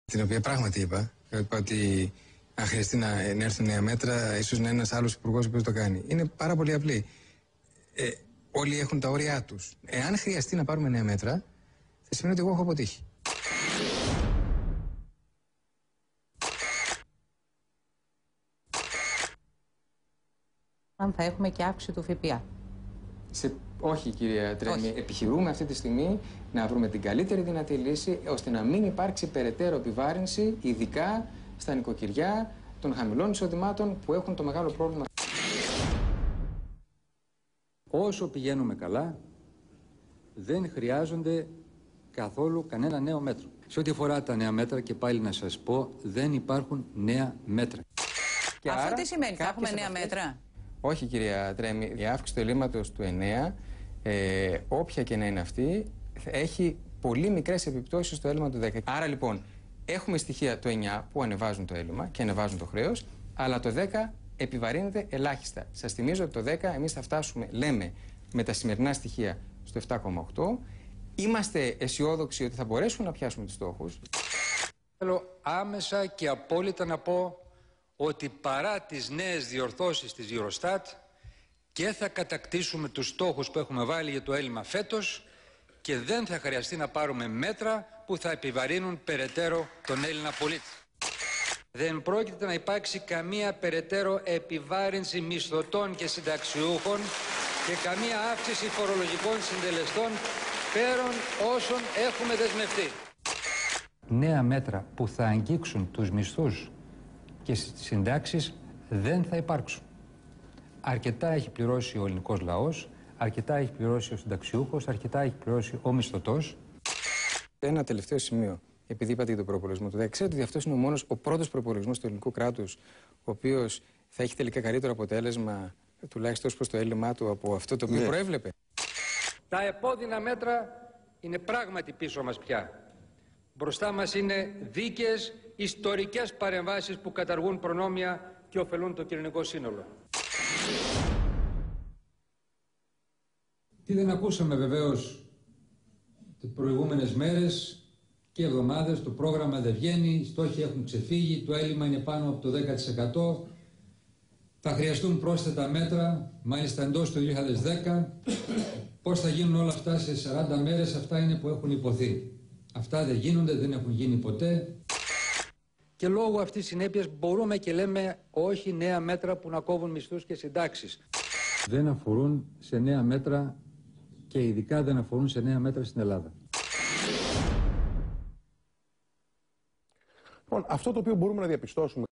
Την οποία πράγματι είπα ότι αν χρειαστεί να έρθουν νέα μέτρα, ίσως να είναι ένας άλλος υπουργός που το κάνει. Είναι πάρα πολύ απλή. Όλοι έχουν τα όρια τους. Εάν χρειαστεί να πάρουμε νέα μέτρα, θα σημαίνει ότι εγώ έχω αποτύχει. Αν θα έχουμε και αύξηση του ΦΠΑ. Όχι, κυρία Τρέμι. Επιχειρούμε αυτή τη στιγμή να βρούμε την καλύτερη δυνατή λύση ώστε να μην υπάρξει περαιτέρω επιβάρυνση, ειδικά στα νοικοκυριά των χαμηλών εισοδημάτων που έχουν το μεγάλο πρόβλημα. Όσο πηγαίνουμε καλά, δεν χρειάζονται καθόλου κανένα νέο μέτρο. Σε ό,τι αφορά τα νέα μέτρα, και πάλι να σας πω, δεν υπάρχουν νέα μέτρα. Και αυτό τι σημαίνει, θα έχουμε νέα μέτρα? Όχι, κυρία Τρέμι. Η αύξηση του ελλείμματος του 9, όποια και να είναι αυτή, έχει πολύ μικρές επιπτώσεις στο έλλειμμα του 10. Άρα λοιπόν, έχουμε στοιχεία το 9 που ανεβάζουν το έλλειμμα και ανεβάζουν το χρέος, αλλά το 10 επιβαρύνεται ελάχιστα. Σας θυμίζω ότι το 10 εμείς θα φτάσουμε, λέμε, με τα σημερινά στοιχεία στο 7,8. Είμαστε αισιόδοξοι ότι θα μπορέσουμε να πιάσουμε τους στόχους. Θέλω άμεσα και απόλυτα να πω ότι παρά τις νέες διορθώσεις της Eurostat και θα κατακτήσουμε τους στόχους που έχουμε βάλει για το έλλειμμα φέτος και δεν θα χρειαστεί να πάρουμε μέτρα που θα επιβαρύνουν περαιτέρω τον Έλληνα πολίτη. Δεν πρόκειται να υπάρξει καμία περαιτέρω επιβάρυνση μισθωτών και συνταξιούχων και καμία αύξηση φορολογικών συντελεστών πέραν όσων έχουμε δεσμευτεί. Νέα μέτρα που θα αγγίξουν τους μισθούς και στις συντάξεις δεν θα υπάρξουν. Αρκετά έχει πληρώσει ο ελληνικός λαός, αρκετά έχει πληρώσει ο συνταξιούχος, αρκετά έχει πληρώσει ο μισθωτός. Ένα τελευταίο σημείο, επειδή είπατε για τον προπολογισμό του 10, ξέρετε ότι αυτός είναι ο πρώτος προπολογισμός του ελληνικού κράτους, ο οποίος θα έχει τελικά καλύτερο αποτέλεσμα, τουλάχιστον ως προς το έλλειμμά του, από αυτό το οποίο προέβλεπε. Τα επώδυνα μέτρα είναι πράγματι πίσω μας πια. Μπροστά μας είναι δίκαιες, ιστορικές παρεμβάσεις που καταργούν προνόμια και ωφελούν το κοινωνικό σύνολο. Τι δεν ακούσαμε βεβαίως τις προηγούμενες μέρες και εβδομάδες, το πρόγραμμα δεν βγαίνει, οι στόχοι έχουν ξεφύγει, το έλλειμμα είναι πάνω από το 10%. Θα χρειαστούν πρόσθετα μέτρα, μάλιστα εντός του 2010. Πώς θα γίνουν όλα αυτά σε 40 μέρες, αυτά είναι που έχουν υποθεί. Αυτά δεν γίνονται, δεν έχουν γίνει ποτέ. Και λόγω αυτής της συνέπειας μπορούμε και λέμε όχι νέα μέτρα που να κόβουν μισθούς και συντάξεις. Δεν αφορούν σε νέα μέτρα και ειδικά δεν αφορούν σε νέα μέτρα στην Ελλάδα. Λοιπόν, αυτό το οποίο μπορούμε να διαπιστώσουμε